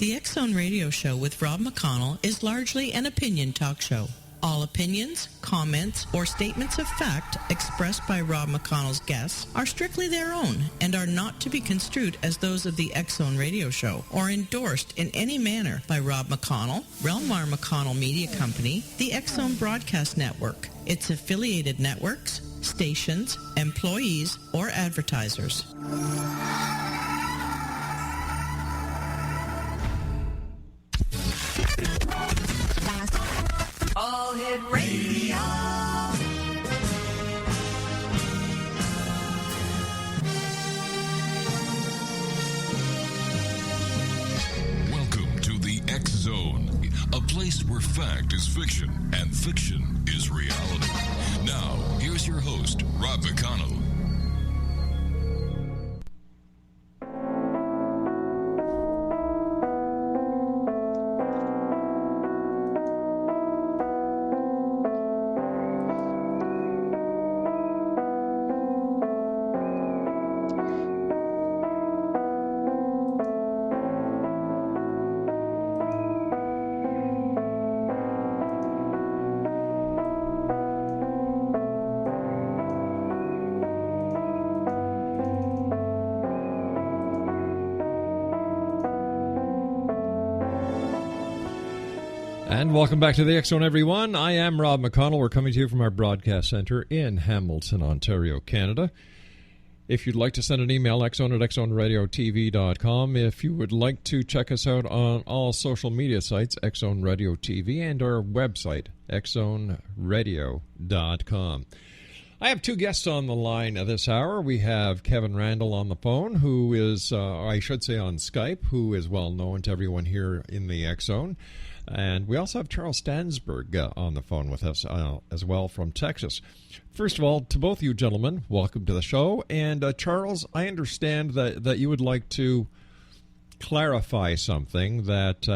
The X-Zone Radio Show with Rob McConnell is largely an opinion talk show. All opinions, comments, or statements of fact expressed by Rob McConnell's guests are strictly their own and are not to be construed as those of the X-Zone Radio Show or endorsed in any manner by Rob McConnell, Relmar McConnell Media Company, the X-Zone Broadcast Network, its affiliated networks, stations, employees, or advertisers. All Hit Radio. Welcome to the X Zone, a place where fact is fiction and fiction is reality. Now, here's your host, Rob McConnell. And welcome back to the X-Zone, everyone. I am Rob McConnell. We're coming to you from our broadcast center in Hamilton, Ontario, Canada. If you'd like to send an email, xzone@xzoneradiotv.com. If you would like to check us out on all social media sites, X-Zone Radio TV, and our website, xzoneradio.com. I have two guests on the line this hour. We have Kevin Randle on the phone, who is, I should say on Skype, who is well known to everyone here in the X-Zone. And we also have Charles Stansburge on the phone with us as well from Texas. First of all, to both of you gentlemen, welcome to the show. And Charles, I understand that you would like to clarify something that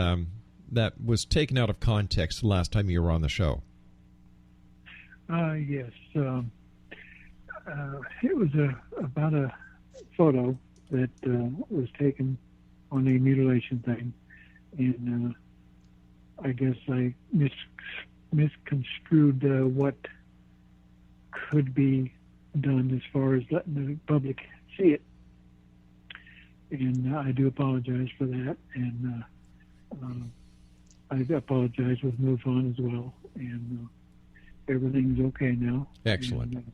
that was taken out of context the last time you were on the show. Yes. It was about a photo that was taken on a mutilation thing. And I guess I misconstrued what could be done as far as letting the public see it. And I do apologize for that. And I apologize with MUFON as well. And everything's okay now. Excellent. And,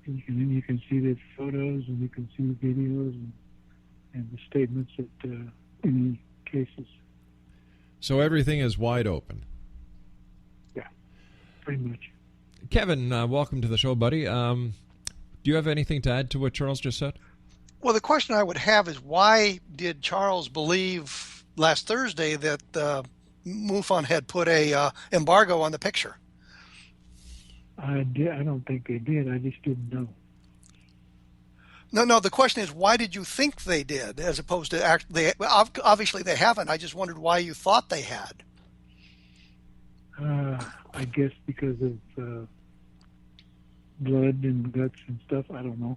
you can see the photos and you can see the videos and the statements that any cases. So everything is wide open. Yeah, pretty much. Kevin, welcome to the show, buddy. Do you have anything to add to what Charles just said? Well, the question I would have is, why did Charles believe last Thursday that MUFON had put a embargo on the picture? I don't think they did. I just didn't know. No. The question is, why did you think they did, as opposed to obviously they haven't. I just wondered why you thought they had. I guess because of blood and guts and stuff. I don't know.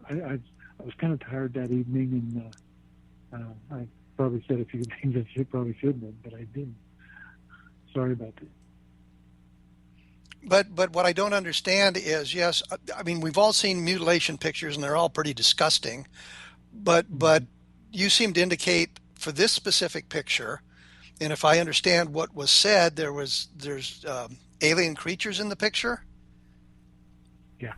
I was kind of tired that evening, and I probably said a few things I probably shouldn't have, but I didn't. Sorry about that. But what I don't understand is, yes, I mean, we've all seen mutilation pictures and they're all pretty disgusting, but you seem to indicate for this specific picture, and if I understand what was said, there's alien creatures in the picture. Yeah.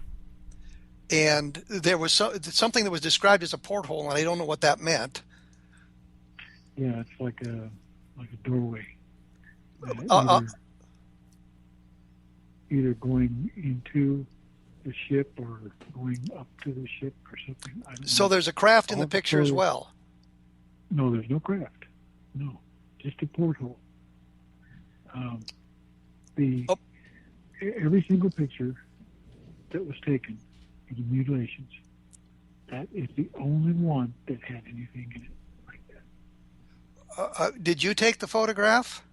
And there was something that was described as a porthole, and I don't know what that meant. Yeah, it's like a doorway. Either going into the ship or going up to the ship or something. I don't know. There's a craft in the picture as well? No, there's no craft. No, just a porthole. Every single picture that was taken of the mutilations, that is the only one that had anything in it like that. Did you take the photograph?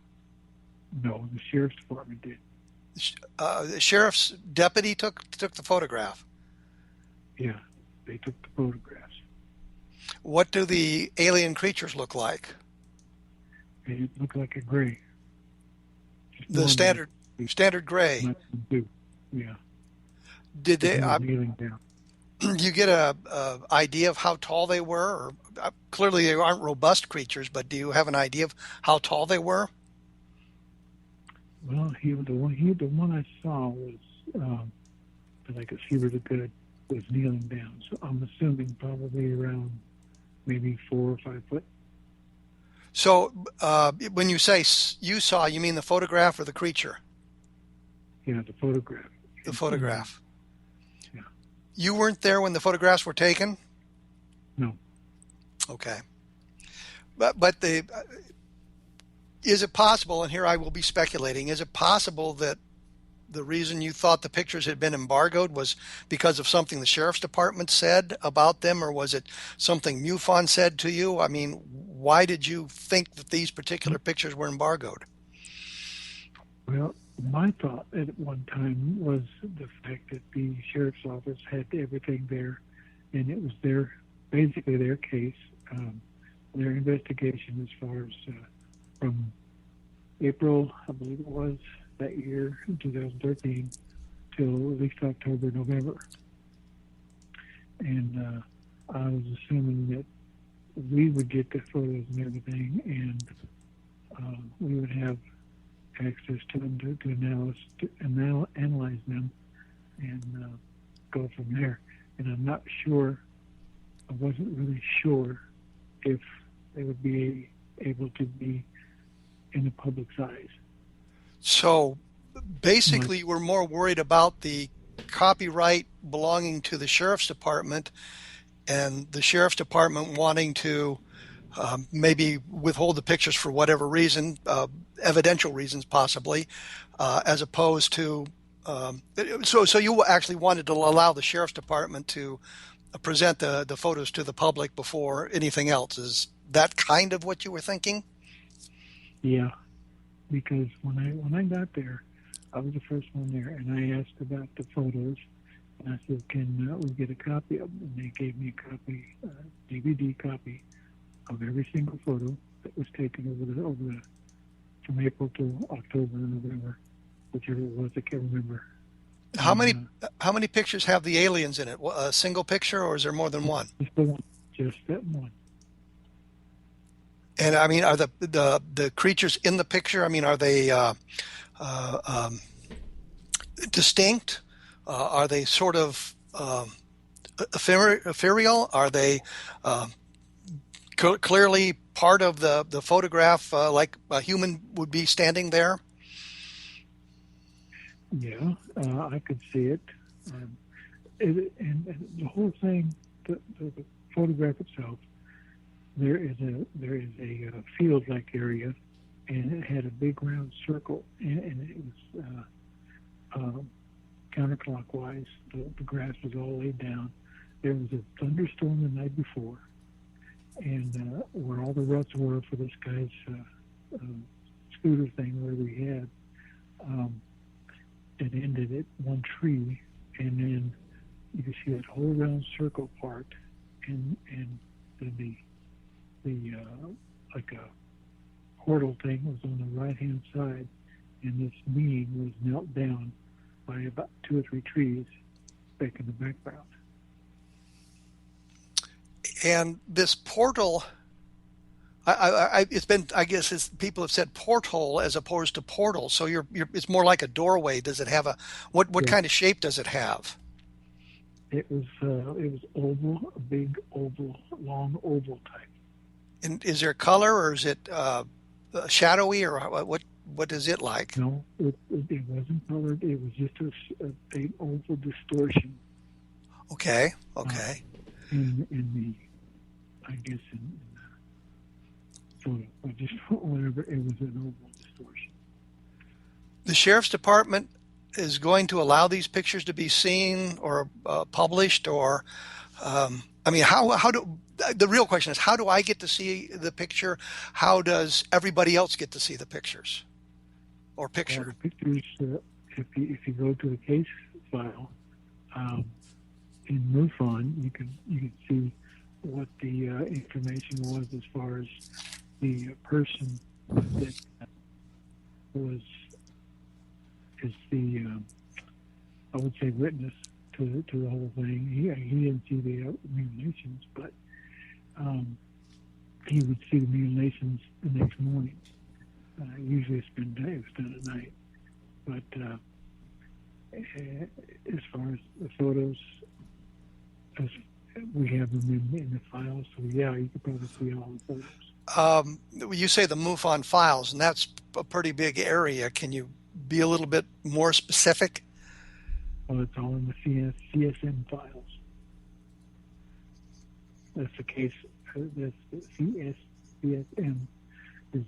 No, the sheriff's department did. The sheriff's deputy took the photograph. Yeah, they took the photographs. What do the alien creatures look like? It looked like a gray. Just The normal, standard gray. not blue. Yeah. Did they? They were kneeling down. You get a idea of how tall they were? Or, clearly, they aren't robust creatures, but do you have an idea of how tall they were? Well, the one I saw was that I could see really good was kneeling down. So I'm assuming probably around maybe 4 or 5 foot. So, when you say you saw, you mean the photograph or the creature? Yeah, the photograph. The photograph. Yeah. You weren't there when the photographs were taken? No. Okay. But is it possible, and here I will be speculating, is it possible that the reason you thought the pictures had been embargoed was because of something the sheriff's department said about them, or was it something MUFON said to you? I mean, why did you think that these particular pictures were embargoed? Well, my thought at one time was the fact that the sheriff's office had everything there, and it was basically their case, their investigation as far as from April, I believe it was, that year, 2013, till at least October, November. And I was assuming that we would get the photos and everything, and we would have access to them to analyze them and go from there. And I'm not sure, I wasn't really sure if they would be able to be in the public's eyes. So basically, you were more worried about the copyright belonging to the sheriff's department and the sheriff's department wanting to maybe withhold the pictures for whatever reason, evidential reasons possibly, as opposed to so you actually wanted to allow the sheriff's department to present the photos to the public before anything else. Is that kind of what you were thinking? Yeah, because when I got there, I was the first one there, and I asked about the photos, and I said, "Can we get a copy of them?" And they gave me a copy, DVD copy of every single photo that was taken over from April to October and November, whichever it was. I can't remember. How many pictures have the aliens in it? A single picture, or is there more than one? Just the one, just that one. And I mean, are the creatures in the picture? I mean, are they distinct? Are they sort of ethereal? Are they clearly part of the photograph, like a human would be standing there? Yeah, I could see it. And the whole thing, the photograph itself, there is a field-like area, and it had a big round circle, and it was counterclockwise. The grass was all laid down. There was a thunderstorm the night before, and where all the ruts were for this guy's scooter thing where we had, it ended at one tree, and then you could see that whole round circle part, and then the like a portal thing was on the right hand side, and this being was knelt down by about 2 or 3 trees back in the background. And this portal, it's been, I guess, people have said porthole as opposed to portal. So it's more like a doorway. Does it have what Yeah. kind of shape does it have? It was oval, a big oval, long oval type. And is there color, or is it shadowy, or what is it like? No, it wasn't colored. It was just a big oval distortion. Okay. In the, I guess in the photo, or just whatever, it was an oval distortion. The sheriff's department is going to allow these pictures to be seen or published, or I mean, how do the real question is, how do I get to see the picture? How does everybody else get to see the pictures or picture? Well, the pictures, if you go to the case file in MUFON, you can see what the information was as far as the person that is the I would say witness to the whole thing. He didn't see the mutilations, but he would see the mutilations the next morning. Usually it was done at night. But as far as the photos, as we have them in the files, so yeah, you could probably see all the photos. You say the MUFON files, and that's a pretty big area. Can you be a little bit more specific? Well, it's all in the CSM files. That's the case. That's the CSM is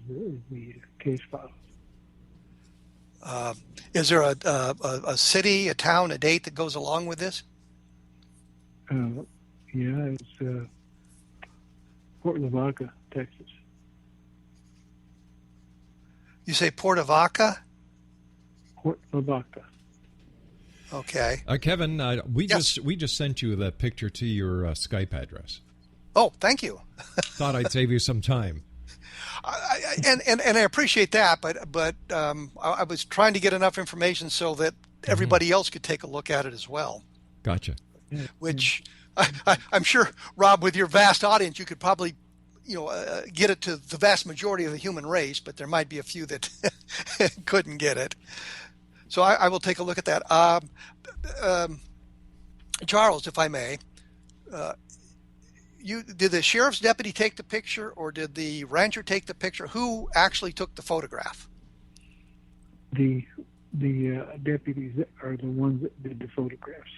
the case files. Is there a city, a town, a date that goes along with this? Yeah, it's Port Lavaca, Texas. You say Port Lavaca? Port Lavaca. Okay. Kevin, we Yes. just sent you the picture to your Skype address. Oh, thank you. Thought I'd save you some time. And I appreciate that, but I was trying to get enough information so that everybody else could take a look at it as well. Gotcha. Which I'm sure, Rob, with your vast audience, you could probably, get it to the vast majority of the human race, but there might be a few that couldn't get it. So I will take a look at that. Charles, if I may, did the sheriff's deputy take the picture, or did the rancher take the picture? Who actually took the photograph? The deputies are the ones that did the photographs.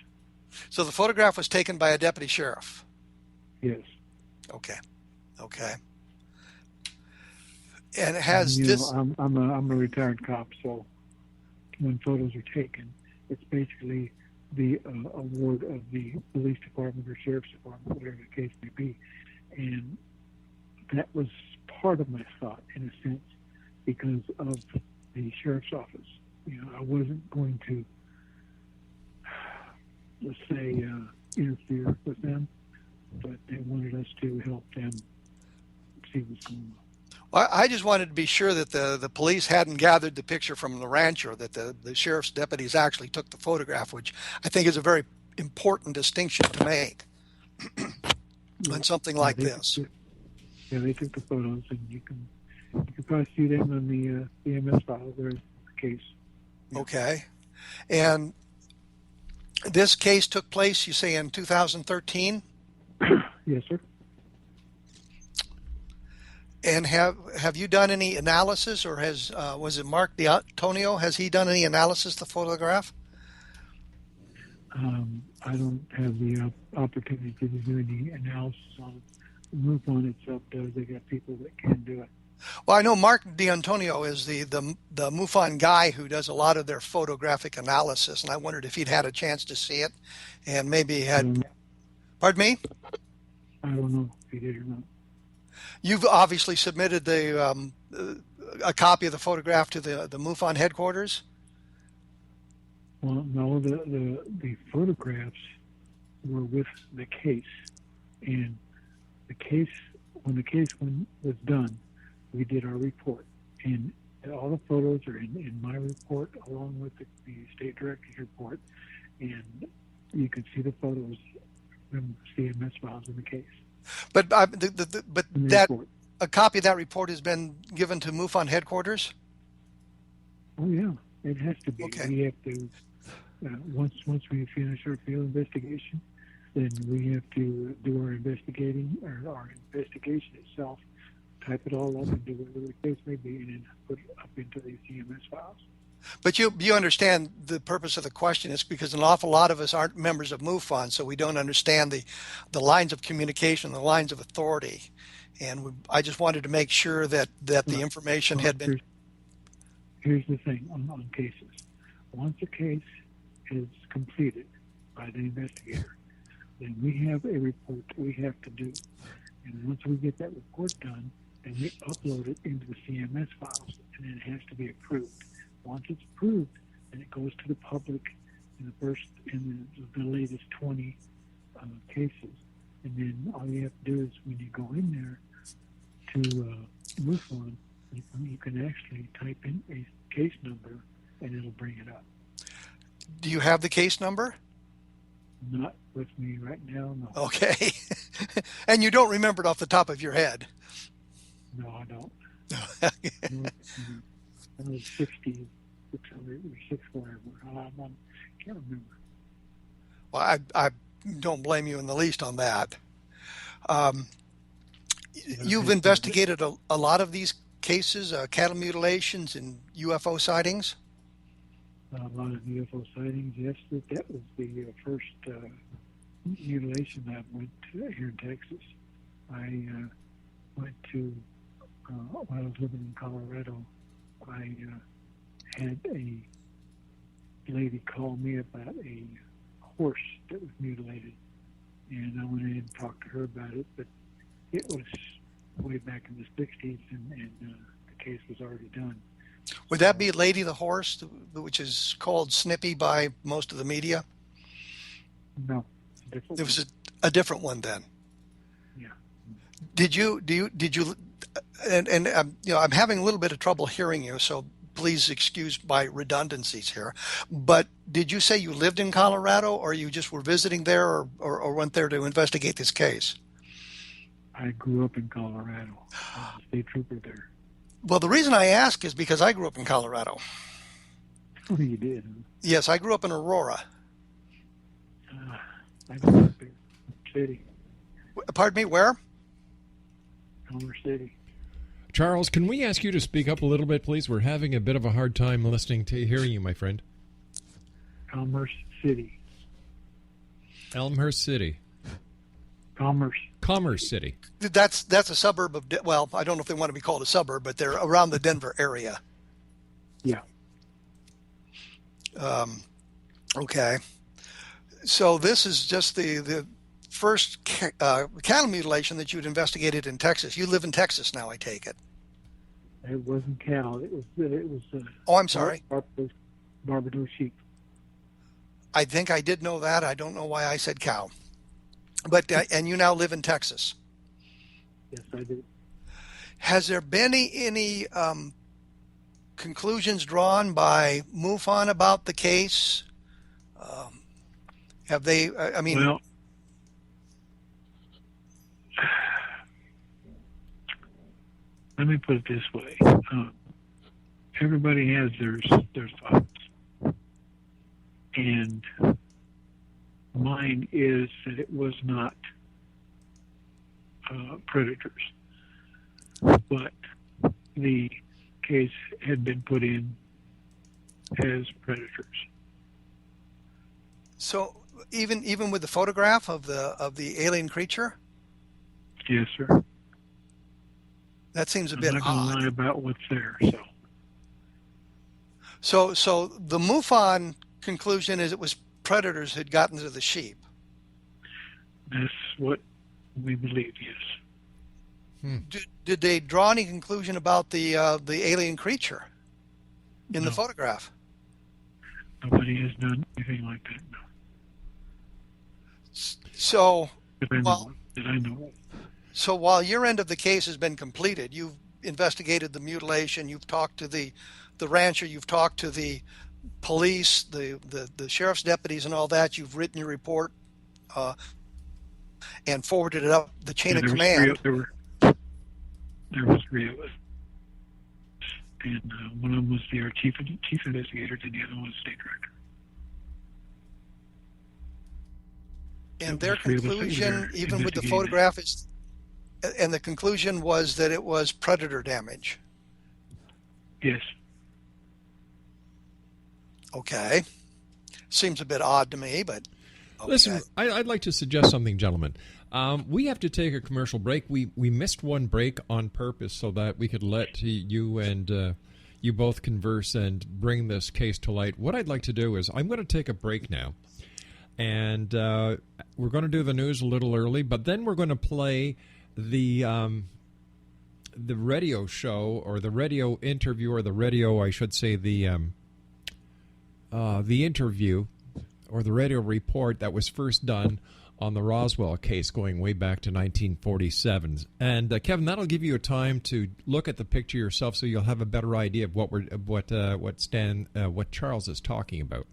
So the photograph was taken by a deputy sheriff. Yes. Okay. And has this? I'm a retired cop, so when photos are taken, it's basically the award of the police department or sheriff's department, whatever the case may be. And that was part of my thought, in a sense, because of the sheriff's office. I wasn't going to, let's say, interfere with them, but they wanted us to help them see what's going on. Well, I just wanted to be sure that the police hadn't gathered the picture from the rancher, that the sheriff's deputies actually took the photograph, which I think is a very important distinction to make on something like this. Yeah, they took the photos, and you can probably see them on the EMS file. There's the case. Yeah. Okay. And this case took place, you say, in 2013? Yes, sir. And have you done any analysis, or was it Mark D'Antonio? Has he done any analysis of the photograph? I don't have the opportunity to do any analysis on it. MUFON itself does. They got people that can do it. Well, I know Mark D'Antonio is the MUFON guy who does a lot of their photographic analysis, and I wondered if he'd had a chance to see it, and maybe had. Pardon me? I don't know if he did or not. You've obviously submitted a copy of the photograph to the MUFON headquarters? Well, no, the photographs were with the case. And when the case was done, we did our report. And all the photos are in my report, along with the state director's report. And you can see the photos from CMS files in the case. But a copy of that report has been given to MUFON headquarters? Oh yeah, it has to be. Okay. We have to once we finish our field investigation, then we have to do our investigating, or our investigation itself, type it all up and do whatever the case may be, and then put it up into the CMS files. But you understand the purpose of the question is because an awful lot of us aren't members of MUFON, so we don't understand the lines of communication, the lines of authority. And I just wanted to make sure that the information had been... Here's the thing on cases. Once a case is completed by the investigator, then we have a report we have to do. And once we get that report done, then we upload it into the CMS files, and then it has to be approved. Once it's approved, then it goes to the public in the latest 20 cases. And then all you have to do is when you go in there to MUFON, you can actually type in a case number and it'll bring it up. Do you have the case number? Not with me right now, no. Okay. And you don't remember it off the top of your head? No, I don't. It was 60, 600, or 6 whatever. I can't remember. Well, I don't blame you in the least on that. You've investigated a lot of these cases, cattle mutilations and UFO sightings? A lot of UFO sightings, yes. That was the first mutilation that I went to here in Texas. I went to, while I was living in Colorado, I had a lady call me about a horse that was mutilated. And I went in and talked to her about it, but it was way back in the 60s, and the case was already done. Would that be Lady the Horse, which is called Snippy by most of the media? No. It was a different one then. Yeah. Did you, and you know, I'm having a little bit of trouble hearing you, so please excuse my redundancies here. But did you say you lived in Colorado, or you just were visiting there, or went there to investigate this case? I grew up in Colorado. I was a state trooper there. Well, the reason I ask is because I grew up in Colorado. Oh, you did? Huh? Yes, I grew up in Aurora. I grew up in City. Pardon me, where? Commerce City. Charles, can we ask you to speak up a little bit, please? We're having a bit of a hard time hearing you, my friend. Commerce City. Elmhurst City. Commerce That's City. a suburb of, well, I don't know if they want to be called a suburb, but they're around the Denver area. Yeah. Okay. So this is just the first cattle mutilation that you'd investigated in Texas. You live in Texas now, I take it. It wasn't cattle. It was. Oh, I'm sorry. Barbados sheep. I think I did know that. I don't know why I said cow. But and you now live in Texas. Yes, I do. Has there been any conclusions drawn by MUFON about the case? Have they? I mean, well, let me put it this way: everybody has their thoughts, and mine is that it was not predators, but the case had been put in as predators. So even with the photograph of the alien creature? Yes, sir. That seems a bit I'm not odd. going to lie about what's there. So the MUFON conclusion is it was predators had gotten to the sheep. That's what we believe, yes. Did they draw any conclusion about the alien creature in the No. photograph? Nobody has done anything like that, no. So, That I know of. So while your end of the case has been completed, you've investigated the mutilation, you've talked to the rancher, you've talked to the police, the sheriff's deputies and all that, you've written your report and forwarded it up the chain of command. There was 3 of us. And one of them was our chief investigator, and the other one was state director. And their conclusion, even with the photograph, and the conclusion was that it was predator damage. Yes. Okay. Seems a bit odd to me, but okay. Listen, I'd like to suggest something, gentlemen. We have to take a commercial break. We missed one break on purpose so that we could let you and you both converse and bring this case to light. What I'd like to do is I'm going to take a break now. And we're going to do the news a little early, but then we're going to play the radio show or the radio interview or the radio, I should say, the interview or the radio report that was first done on the Roswell case going way back to 1947. And Kevin, that'll give you a time to look at the picture yourself, so you'll have a better idea of what Charles is talking about.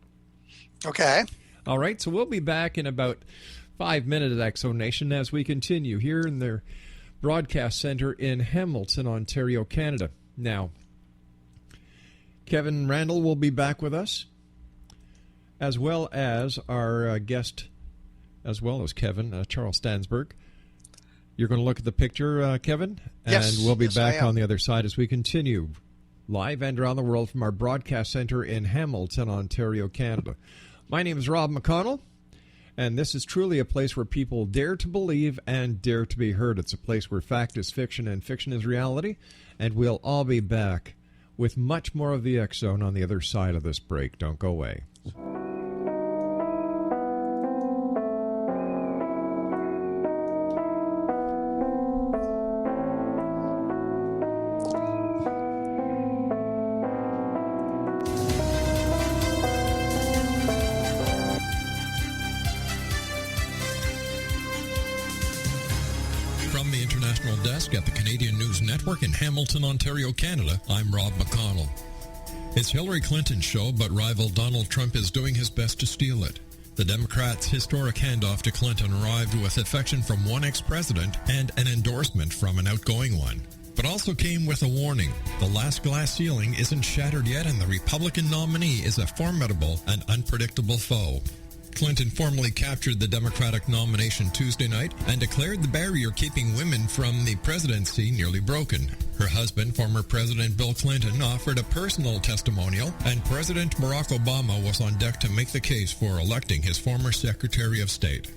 Okay. All right, so we'll be back in about 5 minutes, Exo Nation, as we continue here in their broadcast center in Hamilton, Ontario, Canada. Now, Kevin Randle will be back with us, as well as our guest, as well as Kevin, Charles Stansburge. You're going to look at the picture, Kevin? Yes. And we'll be Yes, back on the other side as we continue live and around the world from our broadcast center in Hamilton, Ontario, Canada. My name is Rob McConnell, and this is truly a place where people dare to believe and dare to be heard. It's a place where fact is fiction and fiction is reality, and we'll all be back with much more of the X Zone on the other side of this break. Don't go away. From the International Desk at the Canadian News Network in Hamilton, Ontario, Canada, I'm Rob McConnell. It's Hillary Clinton's show, but rival Donald Trump is doing his best to steal it. The Democrats' historic handoff to Clinton arrived with affection from one ex-president and an endorsement from an outgoing one, but also came with a warning. The last glass ceiling isn't shattered yet, and the Republican nominee is a formidable and unpredictable foe. Clinton formally captured the Democratic nomination Tuesday night and declared the barrier keeping women from the presidency nearly broken. Her husband, former President Bill Clinton, offered a personal testimonial, and President Barack Obama was on deck to make the case for electing his former Secretary of State.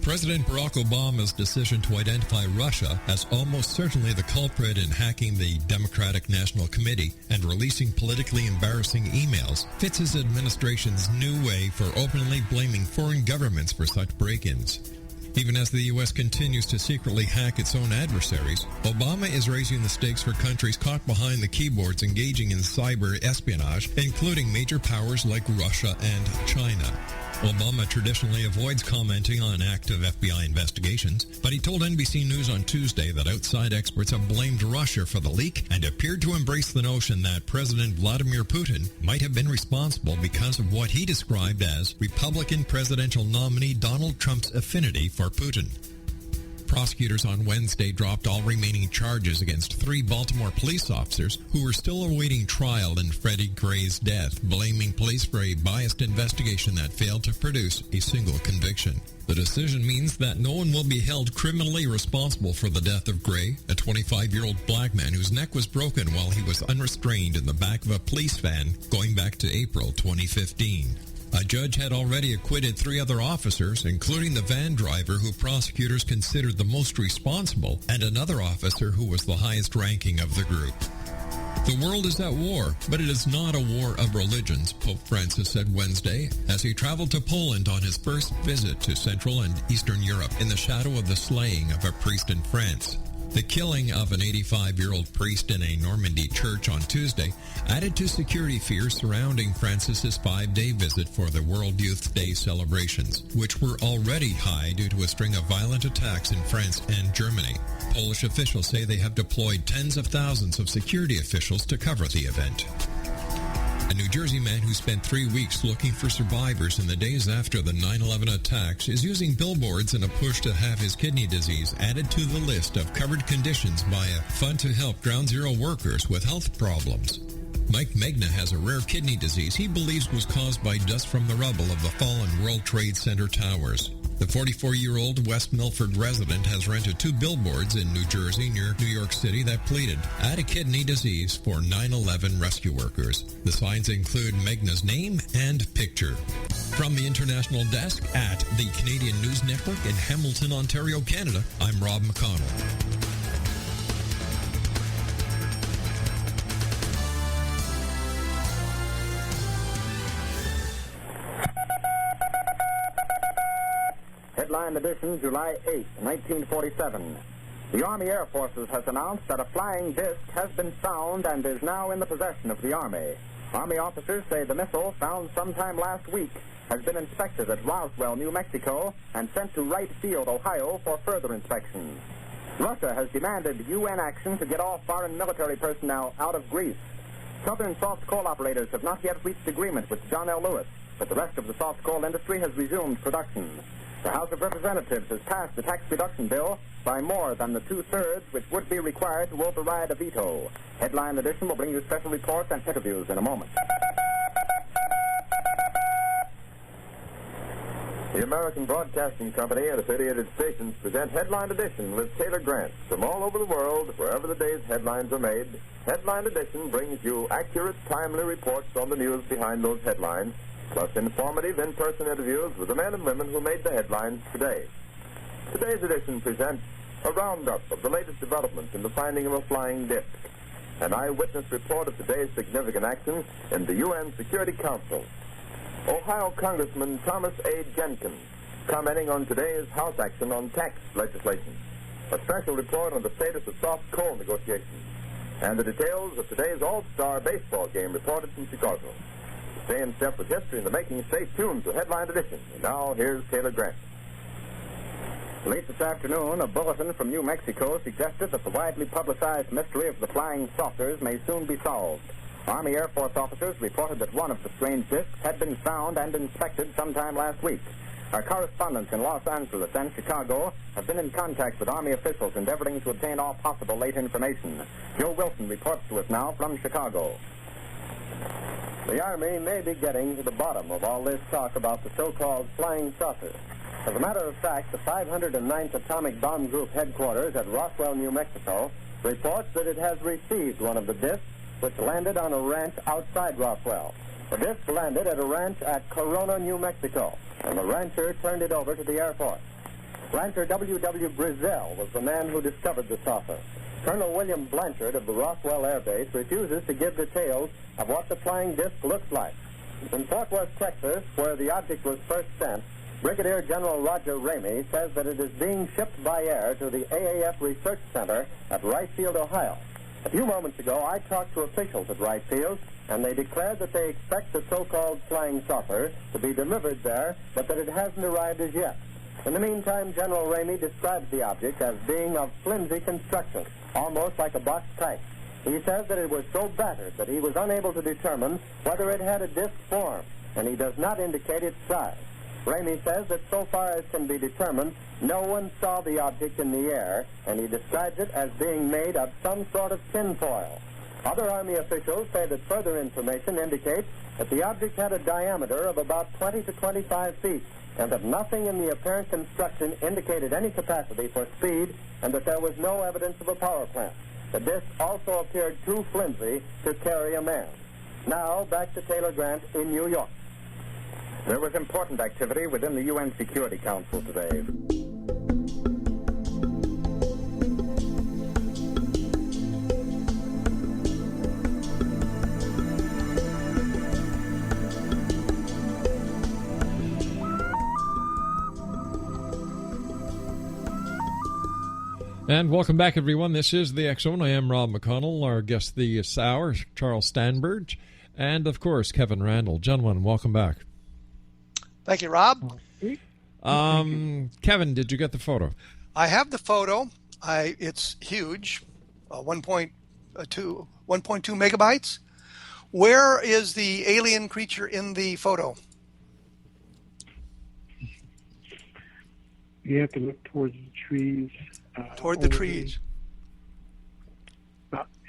President Barack Obama's decision to identify Russia as almost certainly the culprit in hacking the Democratic National Committee and releasing politically embarrassing emails fits his administration's new way for openly blaming foreign governments for such break-ins. Even as the U.S. continues to secretly hack its own adversaries, Obama is raising the stakes for countries caught behind the keyboards engaging in cyber espionage, including major powers like Russia and China. Obama traditionally avoids commenting on active FBI investigations, but he told NBC News on Tuesday that outside experts have blamed Russia for the leak and appeared to embrace the notion that President Vladimir Putin might have been responsible because of what he described as Republican presidential nominee Donald Trump's affinity for Putin. Prosecutors on Wednesday dropped all remaining charges against 3 Baltimore police officers who were still awaiting trial in Freddie Gray's death, blaming police for a biased investigation that failed to produce a single conviction. The decision means that no one will be held criminally responsible for the death of Gray, a 25-year-old black man whose neck was broken while he was unrestrained in the back of a police van going back to April 2015. A judge had already acquitted 3 other officers, including the van driver who prosecutors considered the most responsible, and another officer who was the highest ranking of the group. The world is at war, but it is not a war of religions, Pope Francis said Wednesday as he traveled to Poland on his first visit to Central and Eastern Europe in the shadow of the slaying of a priest in France. The killing of an 85-year-old priest in a Normandy church on Tuesday added to security fears surrounding Francis's 5-day visit for the World Youth Day celebrations, which were already high due to a string of violent attacks in France and Germany. Polish officials say they have deployed tens of thousands of security officials to cover the event. A New Jersey man who spent 3 weeks looking for survivors in the days after the 9/11 attacks is using billboards in a push to have his kidney disease added to the list of covered conditions by a fund to help Ground Zero workers with health problems. Mike Megna has a rare kidney disease he believes was caused by dust from the rubble of the fallen World Trade Center towers. The 44-year-old West Milford resident has rented 2 billboards in New Jersey near New York City that pleaded, "Add a kidney disease for 9/11 rescue workers." The signs include Megna's name and picture. From the International Desk at the Canadian News Network in Hamilton, Ontario, Canada, I'm Rob McConnell. Headline edition, July 8, 1947. The Army Air Forces has announced that a flying disc has been found and is now in the possession of the Army. Army officers say the missile, found sometime last week, has been inspected at Roswell, New Mexico, and sent to Wright Field, Ohio, for further inspection. Russia has demanded UN action to get all foreign military personnel out of Greece. Southern soft coal operators have not yet reached agreement with John L. Lewis, but the rest of the soft coal industry has resumed production. The House of Representatives has passed the tax reduction bill by more than the 2/3 which would be required to override a veto. Headline edition will bring you special reports and interviews in a moment. The American Broadcasting Company and affiliated stations present Headline Edition with Taylor Grant. From all over the world, wherever the day's headlines are made, Headline Edition brings you accurate, timely reports on the news behind those headlines, plus informative in-person interviews with the men and women who made the headlines today. Today's edition presents a roundup of the latest developments in the finding of a flying disc, an eyewitness report of today's significant action in the UN Security Council. Ohio Congressman Thomas A. Jenkins commenting on today's House action on tax legislation, a special report on the status of soft coal negotiations, and the details of today's All-Star baseball game reported from Chicago. Stay in step with history in the making. Stay tuned to Headline Edition. And now, here's Taylor Grant. Late this afternoon, a bulletin from New Mexico suggested that the widely publicized mystery of the flying saucers may soon be solved. Army Air Force officers reported that one of the strange discs had been found and inspected sometime last week. Our correspondents in Los Angeles and Chicago have been in contact with Army officials endeavoring to obtain all possible late information. Joe Wilson reports to us now from Chicago. The Army may be getting to the bottom of all this talk about the so-called flying saucers. As a matter of fact, the 509th Atomic Bomb Group headquarters at Roswell, New Mexico, reports that it has received one of the discs which landed on a ranch outside Roswell. The disc landed at a ranch at Corona, New Mexico, and the rancher turned it over to the Air Force. Rancher W.W. Brizzell was the man who discovered the saucer. Colonel William Blanchard of the Roswell Air Base refuses to give details of what the flying disc looks like. In Fort Worth, Texas, where the object was first sent, Brigadier General Roger Ramey says that it is being shipped by air to the AAF Research Center at Wright Field, Ohio. A few moments ago, I talked to officials at Wright Field, and they declared that they expect the so-called flying saucer to be delivered there, but that it hasn't arrived as yet. In the meantime, General Ramey describes the object as being of flimsy construction, almost like a box type. He says that it was so battered that he was unable to determine whether it had a disc form, and he does not indicate its size. Ramey says that so far as can be determined, no one saw the object in the air, and he describes it as being made of some sort of tinfoil. Other Army officials say that further information indicates that the object had a diameter of about 20 to 25 feet, and that nothing in the apparent construction indicated any capacity for speed, and that there was no evidence of a power plant. The disc also appeared too flimsy to carry a man. Now, back to Taylor Grant in New York. There was important activity within the UN Security Council today. And welcome back, everyone. This is the X-Zone. I am Rob McConnell. Our guest this hour, Charles Stansburge, and, of course, Kevin Randle. Gentlemen, welcome back. Thank you, Rob. Kevin, did you get the photo? I have the photo. It's huge, 1.2 megabytes. Where is the alien creature in the photo? You have to look towards the trees. Toward the trees.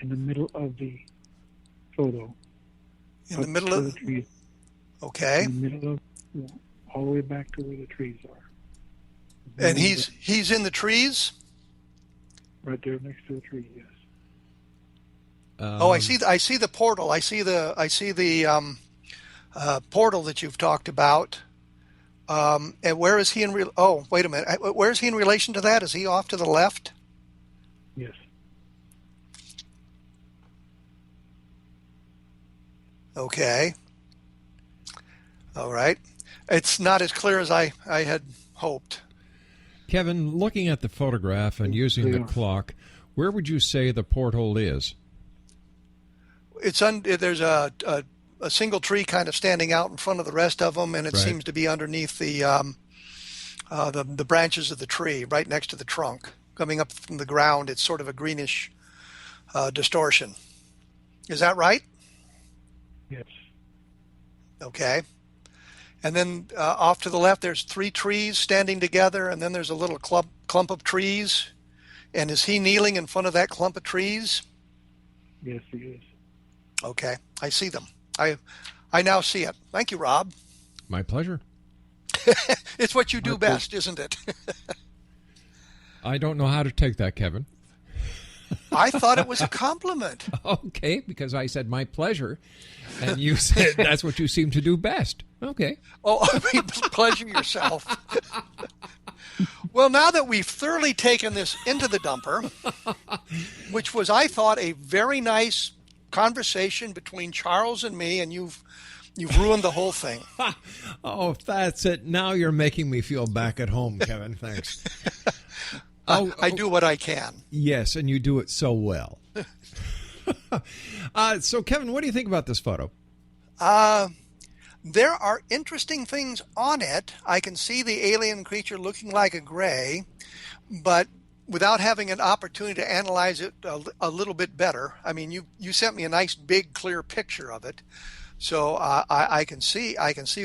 In the middle of the photo. In the middle of the trees. Okay. In the middle of, all the way back to where the trees are. And he's in the trees? Right there next to the tree, yes. I see the portal. I see the portal that you've talked about. And where is he in? Wait a minute. Where is he in relation to that? Is he off to the left? Yes. Okay. All right. It's not as clear as I had hoped. Kevin, looking at the photograph and using the clock, where would you say the porthole is? There's a a single tree kind of standing out in front of the rest of them, and it Right. seems to be underneath the branches of the tree, right next to the trunk, coming up from the ground. It's sort of a greenish distortion. Is that right? Yes. Okay. And then off to the left, there's 3 trees standing together, and then there's a little clump of trees. And is he kneeling in front of that clump of trees? Yes, he is. Okay, I see them. I now see it. Thank you, Rob. My pleasure. It's what you do best, isn't it? I don't know how to take that, Kevin. I thought it was a compliment. Okay, because I said my pleasure, and you said that's what you seem to do best. Okay. Oh, I mean, pleasure yourself. Well, now that we've thoroughly taken this into the dumper, which was, I thought, a very nice conversation between Charles and me, and you've ruined the whole thing. Oh, that's it. Now you're making me feel back at home, Kevin. Thanks. I do what I can. Yes, and you do it so well. So, Kevin, what do you think about this photo? There are interesting things on it. I can see the alien creature looking like a gray, but without having an opportunity to analyze it a little bit better. I mean, you sent me a nice, big, clear picture of it. So I can see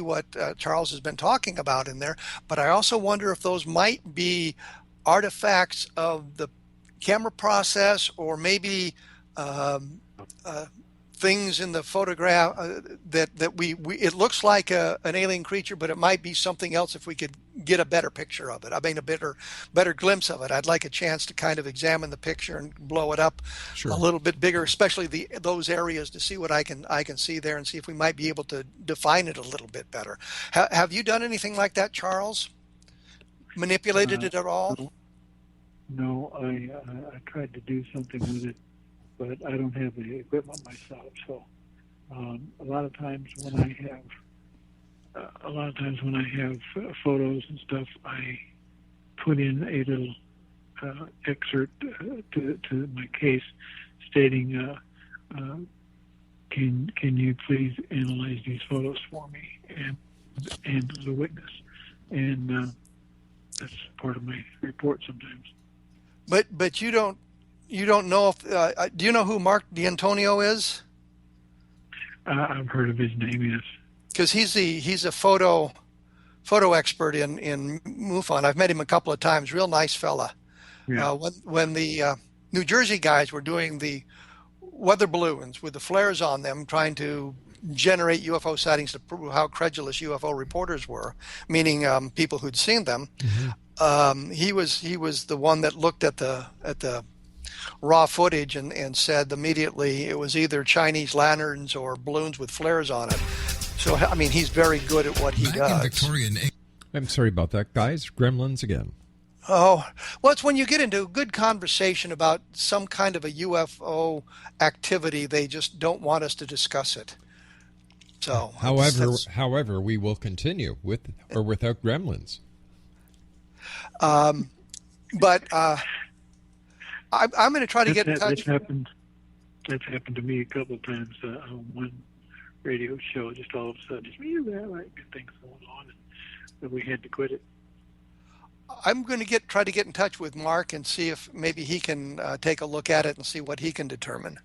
what Charles has been talking about in there, but I also wonder if those might be artifacts of the camera process, or maybe things in the photograph that we it looks like an alien creature, but it might be something else if we could get a better picture of it. I mean, a better glimpse of it. I'd like a chance to kind of examine the picture and blow it up a little bit bigger, especially those areas, to see what I can see there, and see if we might be able to define it a little bit better. Have you done anything like that, Charles? Manipulated it at all? No, I tried to do something with it, but I don't have the equipment myself. So a lot of times when I have photos and stuff, I put in a little excerpt to my case stating, "Can you please analyze these photos for me and the witness?" And that's part of my report sometimes. But you don't know if do you know who Mark D'Antonio is? I've heard of his name, yes. Because he's a photo expert in MUFON. I've met him a couple of times. Real nice fella. Yeah. When the New Jersey guys were doing the weather balloons with the flares on them, trying to generate UFO sightings to prove how credulous UFO reporters were, meaning people who'd seen them. Mm-hmm. He was the one that looked at the raw footage and said immediately it was either Chinese lanterns or balloons with flares on it. So, I mean, he's very good at what he does. I'm sorry about that, guys. Gremlins again. Oh, well, it's when you get into a good conversation about some kind of a UFO activity, they just don't want us to discuss it. So, however, we will continue with or without gremlins. But I'm going to try to get in touch. That's happened to me a couple of times on one radio show. Just all of a sudden, just like good things going on, and we had to quit it. I'm going to try to get in touch with Mark and see if maybe he can take a look at it and see what he can determine.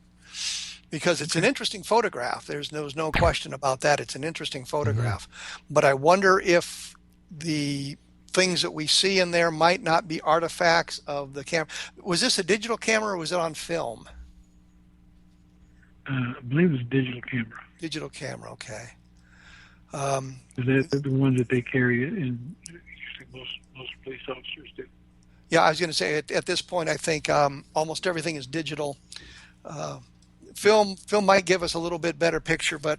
Because it's an interesting photograph. There's no question about that. It's an interesting photograph. Mm-hmm. But I wonder if the things that we see in there might not be artifacts of the camera. Was this a digital camera or was it on film? I believe it was a digital camera. Digital camera, okay. That's the one that they carry, and usually most police officers do. Yeah, I was going to say at this point, I think almost everything is digital. Film might give us a little bit better picture, but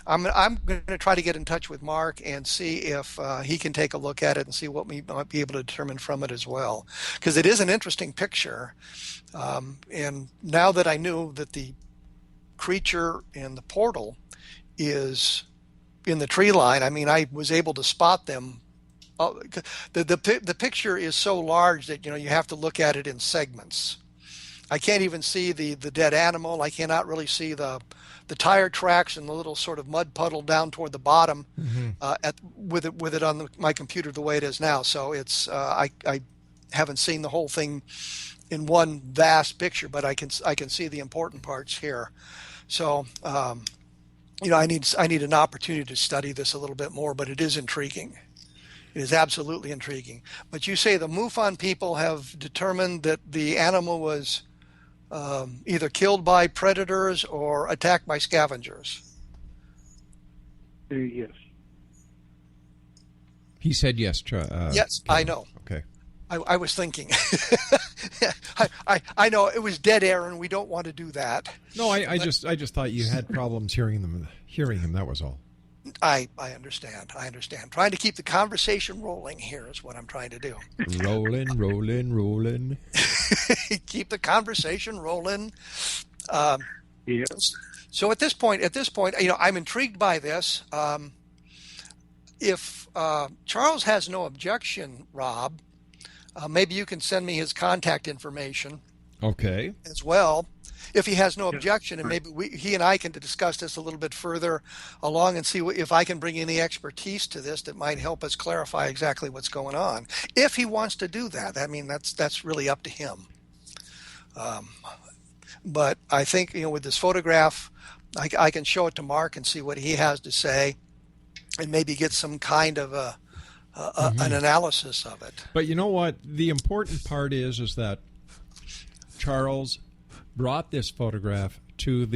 I'm going to try to get in touch with Mark and see if he can take a look at it and see what we might be able to determine from it as well. Because it is an interesting picture. And now that I knew that the creature in the portal is in the tree line, I mean, I was able to spot them. The picture is so large that, you have to look at it in segments. I can't even see the dead animal. I cannot really see the tire tracks and the little sort of mud puddle down toward the bottom with it on my computer the way it is now. So it's I haven't seen the whole thing in one vast picture, but I can see the important parts here. So I need an opportunity to study this a little bit more, but it is intriguing. It is absolutely intriguing. But you say the MUFON people have determined that the animal was either killed by predators or attacked by scavengers. Yes. He said yes. Yes, I know. Okay. I was thinking. I know it was dead air, and we don't want to do that. No, I just thought you had problems hearing him. That was all. I understand. Trying to keep the conversation rolling here is what I'm trying to do. Rolling. Keep the conversation rolling. Yes. So at this point, I'm intrigued by this. If Charles has no objection, Rob, maybe you can send me his contact information. Okay. As well, if he has no objection, and maybe he and I can discuss this a little bit further along and see if I can bring any expertise to this that might help us clarify exactly what's going on. If he wants to do that, I mean, that's really up to him. But I think, with this photograph, I can show it to Mark and see what he has to say, and maybe get some kind of an analysis of it. But you know what? The important part is that Charles brought this photograph to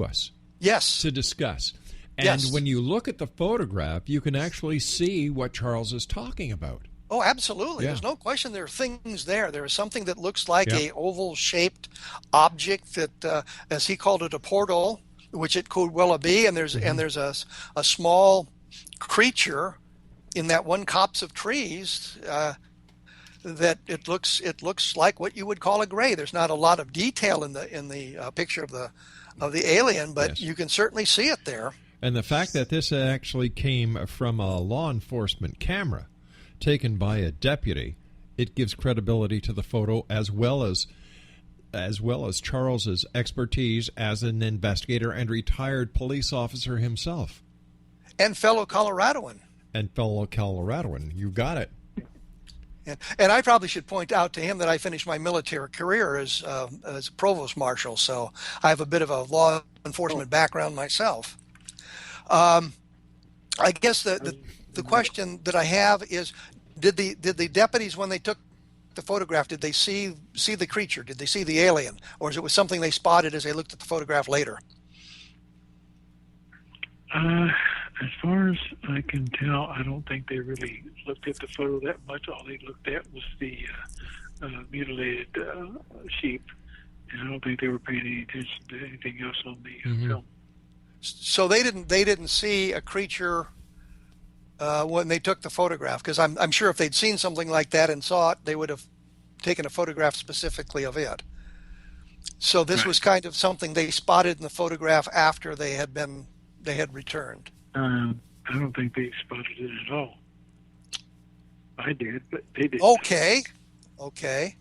us. Yes. To discuss. And when you look at the photograph, you can actually see what Charles is talking about. Oh, absolutely. Yeah. There's no question there are things there. There is something that looks like a oval-shaped object that, as he called it, a portal, which it could well be. And there's a small creature in that one copse of trees that it looks like what you would call a gray. There's not a lot of detail in the picture of the alien, but you can certainly see it there. And the fact that this actually came from a law enforcement camera taken by a deputy, it gives credibility to the photo as well as Charles's expertise as an investigator and retired police officer himself. And fellow Coloradoan. You got it. And I probably should point out to him that I finished my military career as a provost marshal, so I have a bit of a law enforcement background myself. I guess the question that I have is, did the deputies, when they took the photograph, did they see the creature? Did they see the alien, or was it something they spotted as they looked at the photograph later? As far as I can tell, I don't think they really looked at the photo that much. All they looked at was the mutilated sheep, and I don't think they were paying any attention to anything else on the film. So they didn't see a creature when they took the photograph, because I'm sure if they'd seen something like that and saw it, they would have taken a photograph specifically of it. So this was kind of something they spotted in the photograph after they had returned. I don't think they spotted it at all. I did, but they didn't. Okay.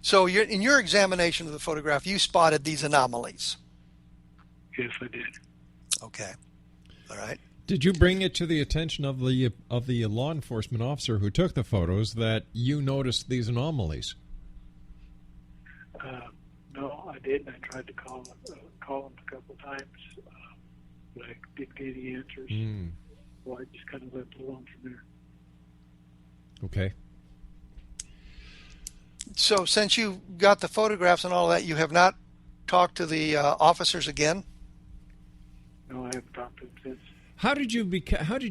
So in your examination of the photograph, you spotted these anomalies. Yes, I did. Okay. All right. Did you bring it to the attention of the law enforcement officer who took the photos that you noticed these anomalies? No, I didn't. I tried to call him a couple times, but I didn't get any answers. So I just kind of left it alone from there. Okay. So since you got the photographs and all that, you have not talked to the officers again? No, I haven't talked to them since. How did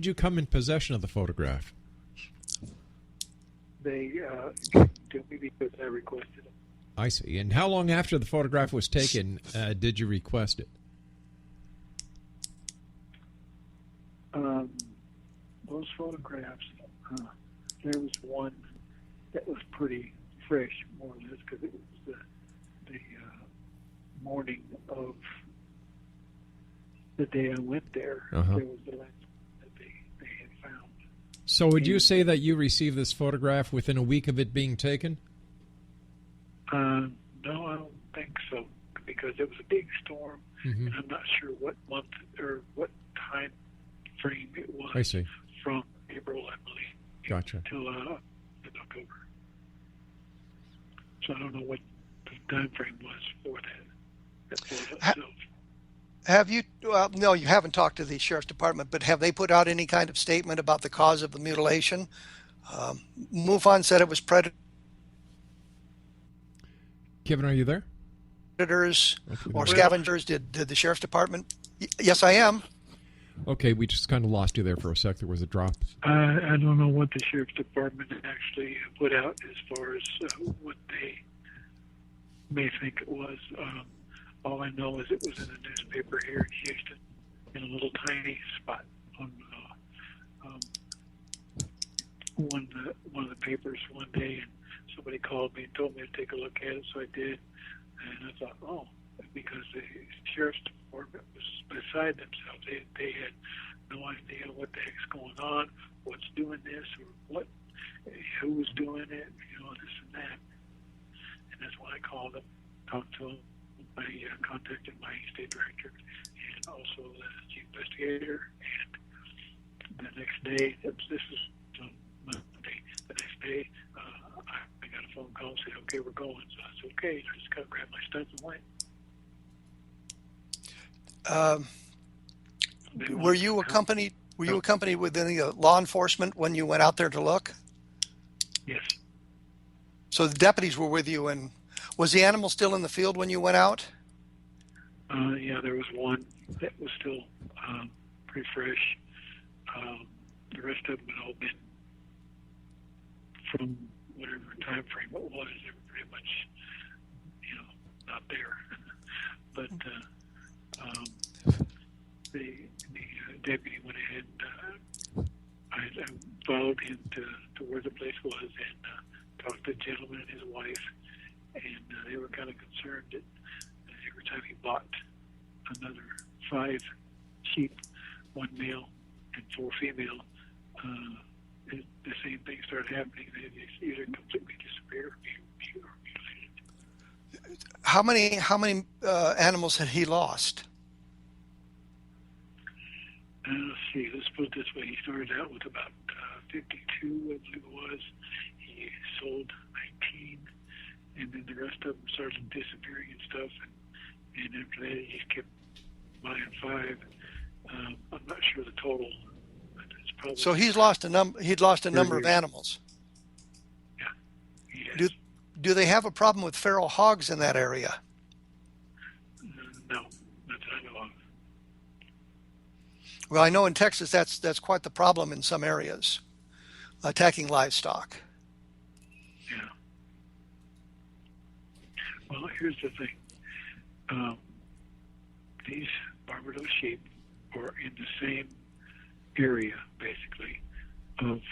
you come in possession of the photograph? They gave to me because I requested it. I see. And how long after the photograph was taken did you request it? Those photographs, there was one that was pretty fresh, more or less, because it was the morning of the day I went there. There was the last that they had found. So would you say that you received this photograph within a week of it being taken? No, I don't think so, because it was a big storm, and I'm not sure what month or what time frame it was. I see. From April, I believe. Gotcha. Till October. So I don't know what the time frame was for that. Have you? No, you haven't talked to the sheriff's department, but have they put out any kind of statement about the cause of the mutilation? MUFON said it was predators. Kevin, are you there? Predators or scavengers. Did the sheriff's department? Yes, I am. Okay, we just kind of lost you there for a sec. There was a drop. I don't know what the sheriff's department actually put out as far as what they may think it was. All I know is it was in a newspaper here in Houston, in a little tiny spot on one of the papers one day, and somebody called me and told me to take a look at it, so I did, and I thought, oh, because the sheriff's department was beside themselves. They had no idea what the heck's going on, what's doing this, or who was doing it, this and that. And that's why I called them, talked to them. I contacted my state director and also the chief investigator. And the next day, this was on Monday. The next day, I got a phone call and said, "Okay, we're going." So I said, "Okay." I just got to grab my stuff and went. Were you accompanied with any law enforcement when you went out there to look? Yes. So the deputies were with you, and was the animal still in the field when you went out? Yeah, there was one that was still pretty fresh. The rest of them had all been from whatever time frame it was. They were pretty much, not there. But the deputy went ahead and I followed him to where the place was and talked to the gentleman and his wife. And they were kind of concerned that every time he bought another 5 sheep, 1 male and 4 female, the same thing started happening. They either completely disappear or be mutilated. How many animals had he lost? Let's see. Let's put it this way. He started out with about 52, I believe it was. He sold 19. And then the rest of them started disappearing and stuff, and after that he just kept buying 5. I'm not sure the total. But it's probably so he's lost a number. He'd lost a number of animals. Yeah. Yes. Do they have a problem with feral hogs in that area? No, not that I know of. Well, I know in Texas that's quite the problem in some areas, attacking livestock. Yeah. Well, here's the thing. These Barbados sheep are in the same area, basically, of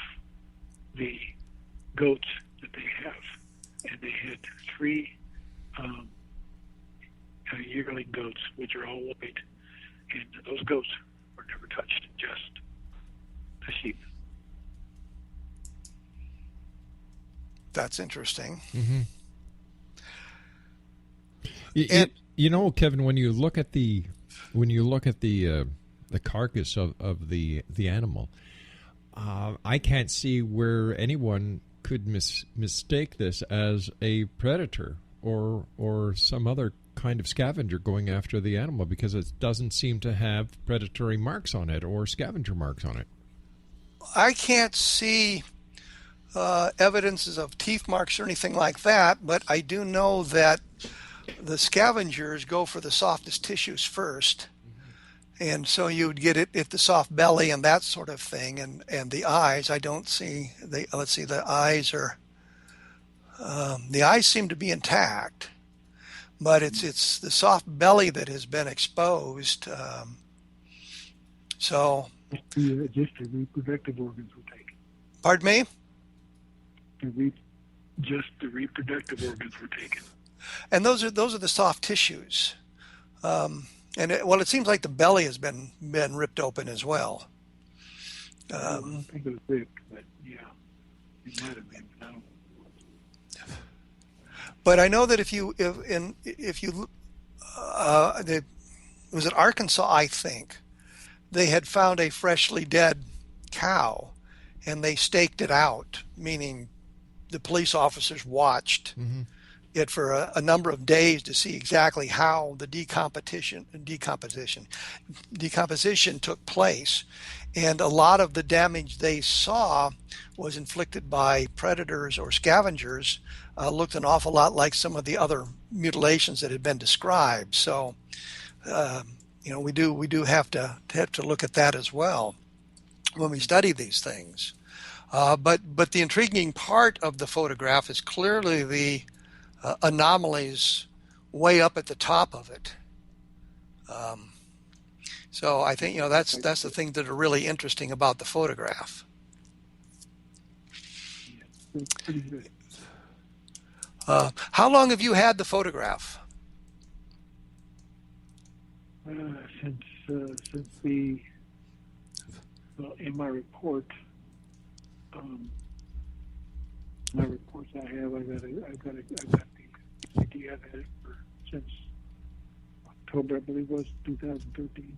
the goats that they have. And they had 3 yearling goats, which are all white. And those goats were never touched, just the sheep. That's interesting. Mm-hmm. Kevin, when you look at the carcass of the animal, I can't see where anyone could mistake this as a predator or some other kind of scavenger going after the animal, because it doesn't seem to have predatory marks on it or scavenger marks on it. I can't see evidences of teeth marks or anything like that, but I do know that the scavengers go for the softest tissues first. And so you would get it at the soft belly and that sort of thing. And the eyes, I don't see, let's see, the eyes are, the eyes seem to be intact, but it's the soft belly that has been exposed. So. Just the reproductive organs were taken. Pardon me? Just the reproductive organs were taken. And those are the soft tissues. It seems like the belly has been ripped open as well. I don't think it was ripped, but yeah, it might have been. But I know that if you was it Arkansas, I think, they had found a freshly dead cow, and they staked it out, meaning the police officers watched it for a number of days to see exactly how the decomposition took place. And a lot of the damage they saw was inflicted by predators or scavengers, looked an awful lot like some of the other mutilations that had been described. So, we do have to look at that as well when we study these things. But the intriguing part of the photograph is clearly the anomalies way up at the top of it. So I think that's the thing that are really interesting about the photograph. Yeah, pretty good. How long have you had the photograph? Since in my report, my reports I have, I've got the idea of it since October, I believe it was 2013.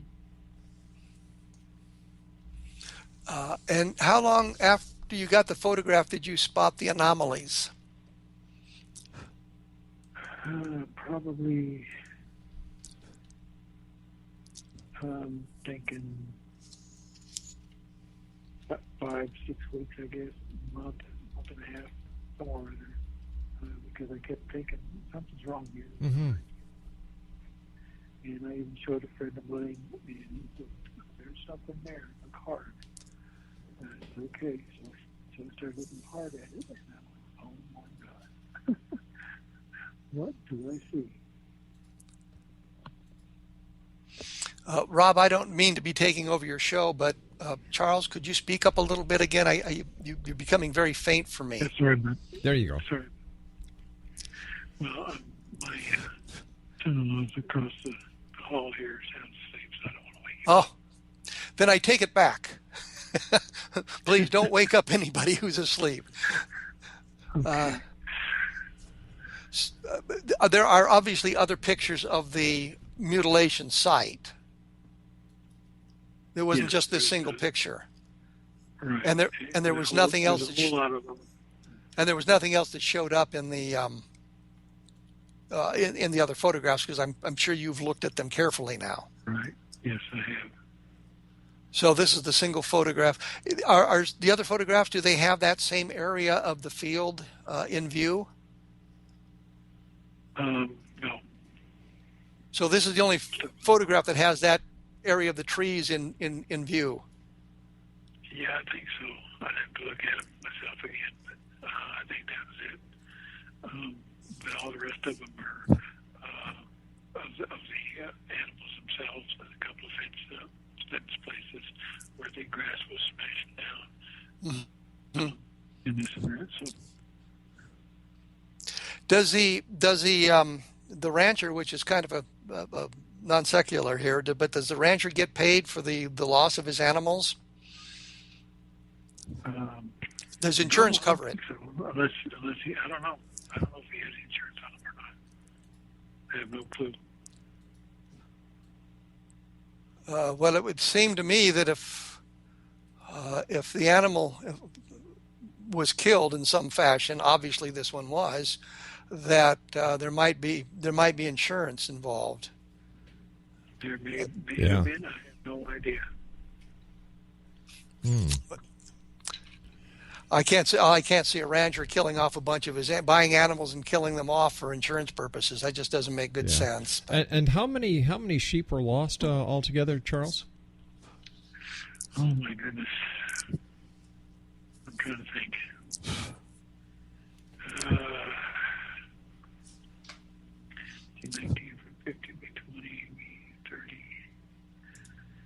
And how long after you got the photograph did you spot the anomalies? Probably, thinking 5-6 weeks, I guess, month and a half, somewhere in there, because I kept thinking something's wrong here. Mm-hmm. And I even showed a friend of mine, and he said, "There's something there, look hard." And I said, "Okay," so I started looking hard at it, and I went, "Oh my God, what do I see?" Rob, I don't mean to be taking over your show, but Charles, could you speak up a little bit again? You're becoming very faint for me. Yes, sorry, man. There you go. Sorry. Well, my son-in-law's across the hall here, sounds asleep, so I don't want to wake him. Oh, then I take it back. Please don't wake up anybody who's asleep. Okay. There are obviously other pictures of the mutilation site. There wasn't just this single picture, Right. and there was nothing else. There's a whole lot of them. And there was nothing else that showed up in the in the other photographs, because I'm sure you've looked at them carefully now. Right. Yes, I have. So this is the single photograph. Are the other photographs? Do they have that same area of the field in view? No. So this is the only photograph that has that area of the trees in view. Yeah, I think so. I'd have to look at them myself again, but I think that was it. But all the rest of them are of the animals themselves. There's a couple of fence places where the grass was smashing down. And this and that. So Does the rancher, which is kind of a non secular here, but does the rancher get paid for the loss of his animals? Does insurance cover it? So. Unless he, I don't know. I don't know if he has insurance on him or not. I have no clue. Well, it would seem to me that if the animal was killed in some fashion, obviously this one was, that there might be insurance involved. There may have been. I have no idea. I can't see a rancher killing off a bunch of buying animals and killing them off for insurance purposes. That just doesn't make good sense. And how many sheep were lost altogether, Charles? Oh my goodness! I'm trying to think. 19 from 50 by 20, 30,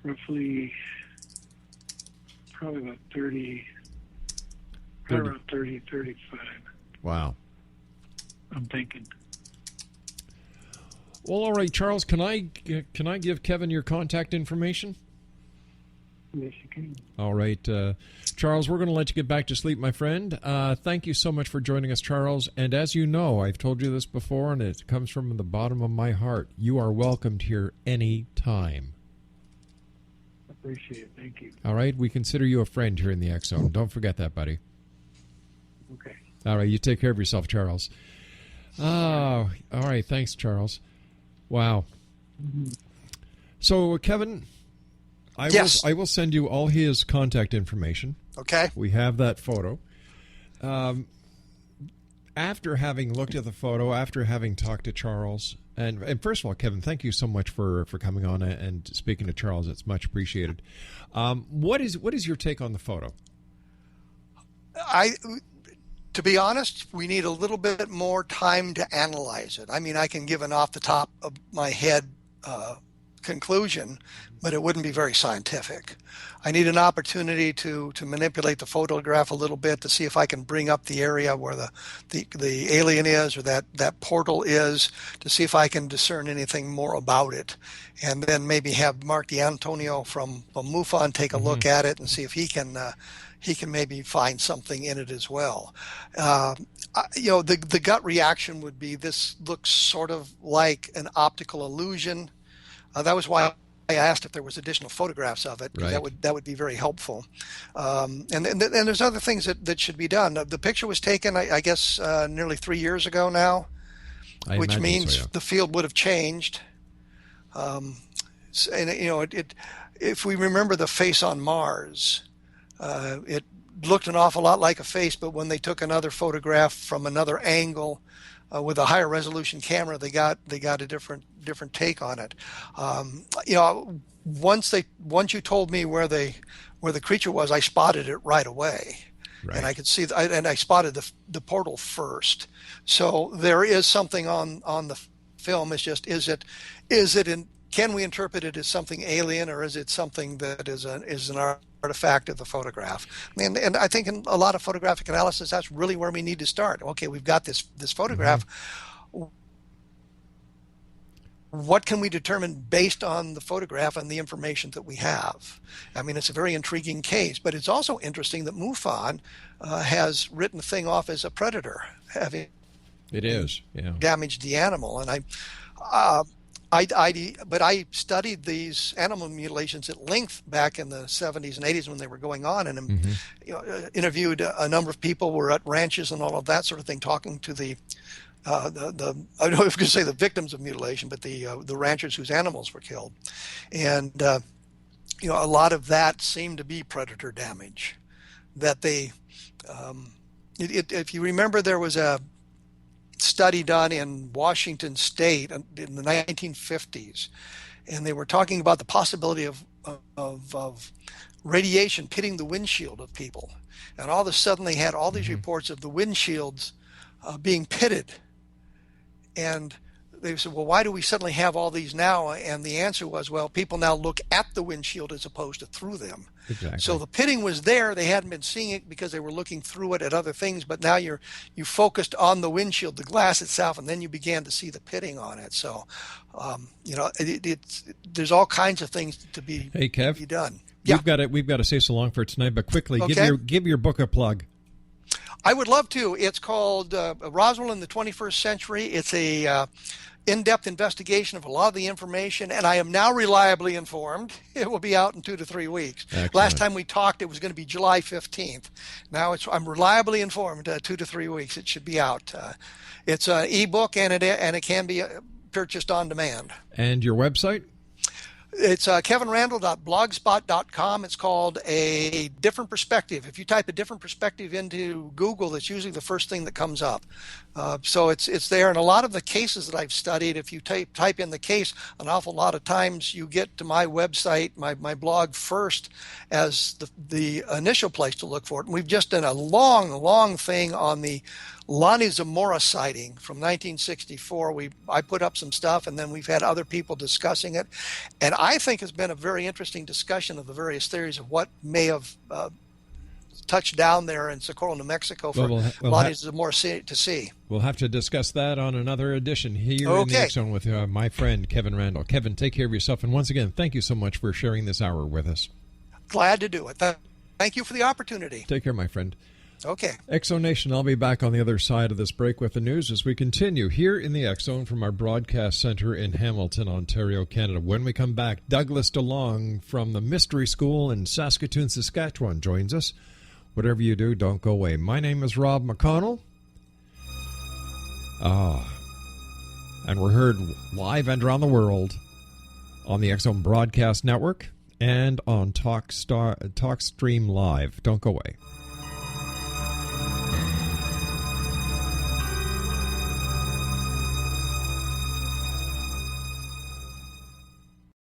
roughly, probably about 30. Around 30, 35. Wow. I'm thinking. Well, all right, Charles. Can I give Kevin your contact information? Yes, you can. All right. Charles, we're going to let you get back to sleep, my friend. Thank you so much for joining us, Charles. And as you know, I've told you this before, and it comes from the bottom of my heart. You are welcomed here any time. Appreciate it. Thank you. All right. We consider you a friend here in the X Zone. Don't forget that, buddy. Okay. All right. You take care of yourself, Charles. Oh, all right. Thanks, Charles. Wow. Mm-hmm. So, Kevin, I will send you all his contact information. Okay. We have that photo. After having looked at the photo, after having talked to Charles, and first of all, Kevin, thank you so much for coming on and speaking to Charles. It's much appreciated. What is your take on the photo? To be honest, we need a little bit more time to analyze it. I mean, I can give an off the top of my head conclusion, but it wouldn't be very scientific. I need an opportunity to manipulate the photograph a little bit to see if I can bring up the area where the alien is, or that portal is, to see if I can discern anything more about it, and then maybe have Mark D'Antonio from MUFON take a look at it and see if he can maybe find something in it as well. The gut reaction would be, this looks sort of like an optical illusion. That was why I asked if there was additional photographs of it, because that would be very helpful. And there's other things that should be done. The picture was taken, I guess, nearly 3 years ago now, which means the field would have changed. If we remember the face on Mars, it looked an awful lot like a face, but when they took another photograph from another angle with a higher resolution camera, they got a different take on it. Once you told me where the creature was, I spotted it right away, and I could see and I spotted the portal first. So there is something on the film. It's just, can we interpret it as something alien, or is it something that is an artifact of the photograph? And I think in a lot of photographic analysis, that's really where we need to start. Okay, we've got this photograph. What can we determine based on the photograph and the information that we have? I mean, it's a very intriguing case, but it's also interesting that MUFON has written the thing off as a predator, having damaged the animal. And but I studied these animal mutilations at length back in the 70s and 80s when they were going on, and interviewed a number of people. Were at ranches and all of that sort of thing, talking to the I don't know if I was going to say the victims of mutilation, but the ranchers whose animals were killed, and a lot of that seemed to be predator damage. That they, if you remember, there was a study done in Washington State in the 1950s, and they were talking about the possibility of radiation pitting the windshield of people, and all of a sudden they had all these reports of the windshields being pitted, and they said, well, why do we suddenly have all these now? And the answer was, well, people now look at the windshield as opposed to through them. Exactly. So the pitting was there. They hadn't been seeing it because they were looking through it at other things. But now you focused on the windshield, the glass itself, and then you began to see the pitting on it. So, there's all kinds of things to be done. Yeah. We've got to say so long for tonight, but quickly, give your book a plug. I would love to. It's called Roswell in the 21st Century. It's a in-depth investigation of a lot of the information, and I am now reliably informed it will be out in 2 to 3 weeks. Excellent. Last time we talked, it was going to be July 15th. Now I'm reliably informed 2 to 3 weeks it should be out. It's an ebook, and it can be purchased on demand. And your website? It's kevinrandle.blogspot.com. It's called A Different Perspective. If you type A Different Perspective into Google, that's usually the first thing that comes up. So it's there. And a lot of the cases that I've studied, if you type in the case, an awful lot of times you get to my website, my blog first as the initial place to look for it. And we've just done a long thing on the Lonnie Zamora sighting from 1964. I put up some stuff, and then we've had other people discussing it. And I think it's been a very interesting discussion of the various theories of what may have touched down there in Socorro, New Mexico for Lonnie Zamora to see. We'll have to discuss that on another edition here in the X Zone with my friend Kevin Randle. Kevin, take care of yourself. And once again, thank you so much for sharing this hour with us. Glad to do it. Thank you for the opportunity. Take care, my friend. Okay. Exonation, I'll be back on the other side of this break with the news as we continue here in the X-Zone from our broadcast center in Hamilton, Ontario, Canada. When we come back, Douglas DeLong from the Mystery School in Saskatoon, Saskatchewan joins us. Whatever you do, don't go away. My name is Rob McConnell. And we're heard live and around the world on the X-Zone Broadcast Network and on TalkStream Live. Don't go away.